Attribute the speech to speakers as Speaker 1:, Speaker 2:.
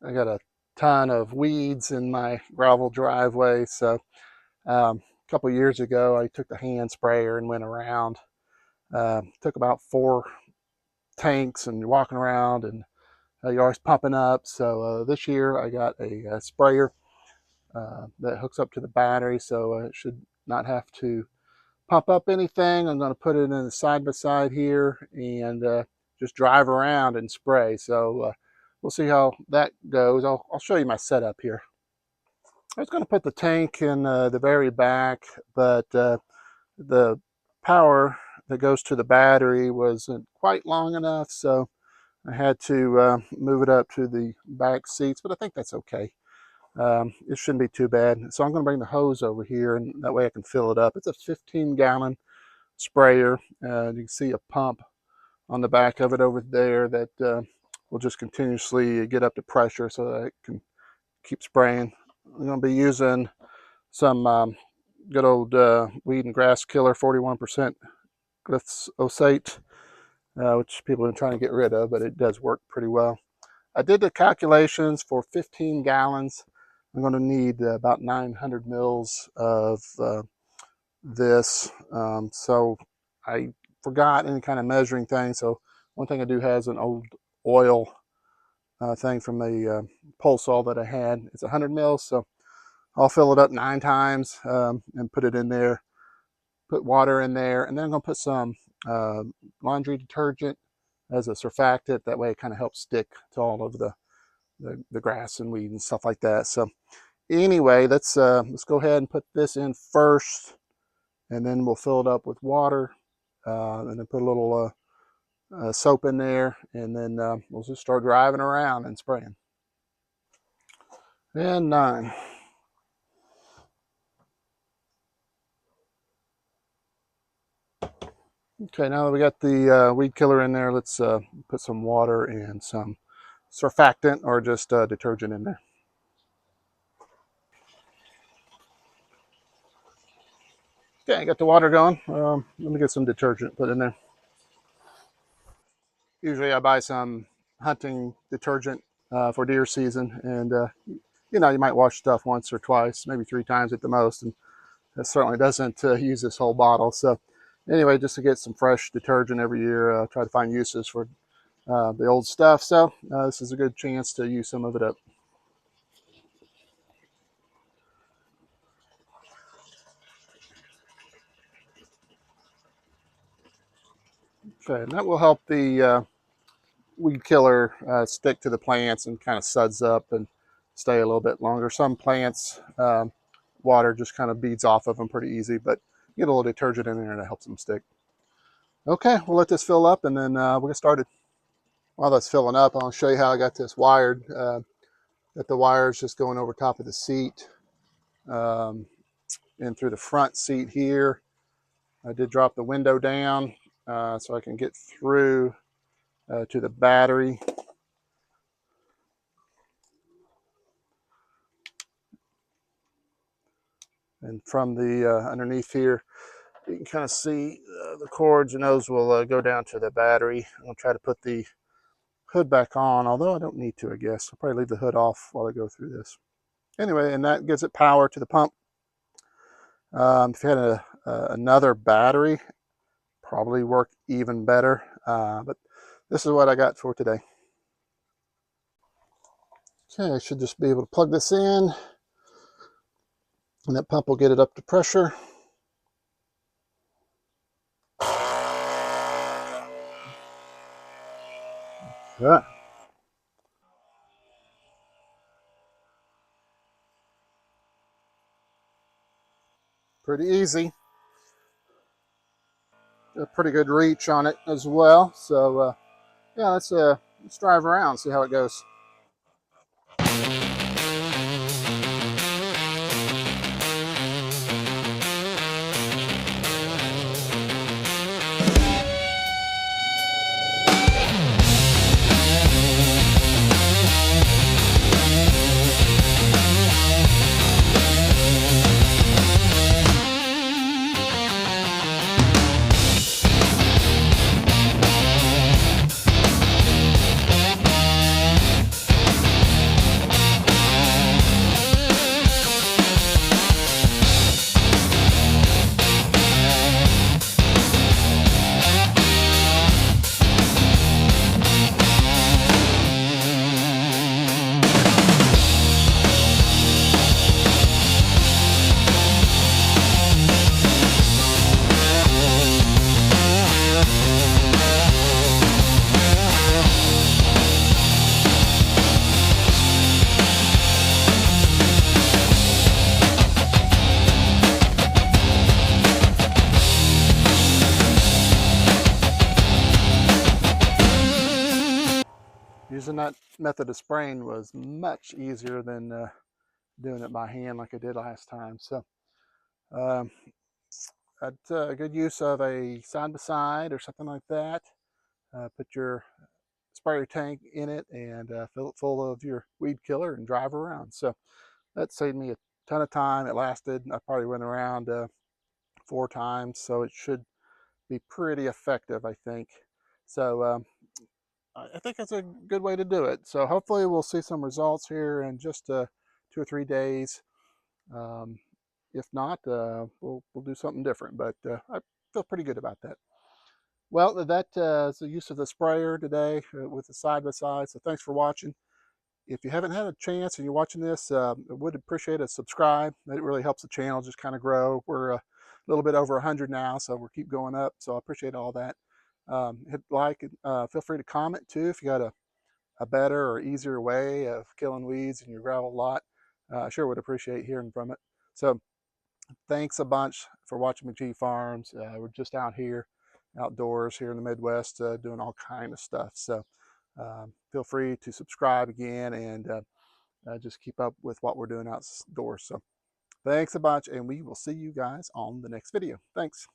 Speaker 1: I got a ton of weeds in my gravel driveway. So a couple years ago, I took the hand sprayer and went around. Took about 4 tanks and walking around, and you're always pumping up. So this year I got a sprayer that hooks up to the battery, so it should not have to pump up anything. I'm going to put it in the side by side here and just drive around and spray. So we'll see how that goes. I'll show you my setup here. I was going to put the tank in the very back, but the power that goes to the battery wasn't quite long enough, so I had to move it up to the back seats, but I think that's okay. It shouldn't be too bad. So I'm going to bring the hose over here, and that way I can fill it up. It's a 15-gallon sprayer. You can see a pump on the back of it over there that will just continuously get up to pressure so that it can keep spraying. I'm going to be using some good old weed and grass killer 41% glyphosate, which people have been trying to get rid of, but it does work pretty well. I did the calculations for 15 gallons. I'm going to need about 900 mils of this. So I forgot any kind of measuring thing. So one thing I do has an old oil thing from the pole saw that I had. It's 100 mils. So I'll fill it up 9 times and put it in there. Put water in there, and then I'm going to put some laundry detergent as a surfactant. That way it kind of helps stick to all of the grass and weed and stuff like that. So anyway, let's go ahead and put this in first, and then we'll fill it up with water, and then put a little soap in there, and then we'll just start driving around and spraying. And 9. Okay, now that we got the weed killer in there, let's put some water and some surfactant or just detergent in there. Okay, I got the water going. Let me get some detergent put in there. Usually I buy some hunting detergent for deer season, and you might wash stuff once or twice, maybe 3 times at the most, and that certainly doesn't use this whole bottle. So anyway, just to get some fresh detergent every year, try to find uses for the old stuff. So this is a good chance to use some of it up. Okay, and that will help the weed killer stick to the plants and kind of suds up and stay a little bit longer. Some plants, water just kind of beads off of them pretty easy, but get a little detergent in there and it helps them stick. Okay, we'll let this fill up and then we'll get started. While that's filling up, I'll show you how I got this wired. Got the wires just going over top of the seat and through the front seat here. I did drop the window down so I can get through to the battery. And from the underneath here, you can kind of see the cords, and those will go down to the battery. I'll try to put the hood back on, although I don't need to, I guess. I'll probably leave the hood off while I go through this. Anyway, and that gives it power to the pump. If you had another battery, probably work even better. But this is what I got for today. Okay, I should just be able to plug this in, and that pump will get it up to pressure. Yeah. Pretty easy. A pretty good reach on it as well. So yeah, let's drive around, see how it goes. that method of spraying was much easier than doing it by hand like I did last time. So um, that's a good use of a side-by-side or something like that. Put your sprayer tank in it and fill it full of your weed killer and drive around. So that saved me a ton of time. It lasted, I probably went around 4 times, so it should be pretty effective, I think. So I think that's a good way to do it. So hopefully we'll see some results here in just 2 or 3 days. Um, if not, we'll do something different, but I feel pretty good about that. Well, that is the use of the sprayer today with the side-by-side. So thanks for watching. If you haven't had a chance and you're watching this, I would appreciate a subscribe. It really helps the channel just kind of grow. We're a little bit over 100 now, so we'll keep going up. So I appreciate all that. Hit like, feel free to comment too if you got a better or easier way of killing weeds in your gravel lot. I sure would appreciate hearing from it. So thanks a bunch for watching McGee Farms. We're just out here, outdoors here in the Midwest, doing all kind of stuff. So feel free to subscribe again and just keep up with what we're doing outdoors. So thanks a bunch, and we will see you guys on the next video. Thanks.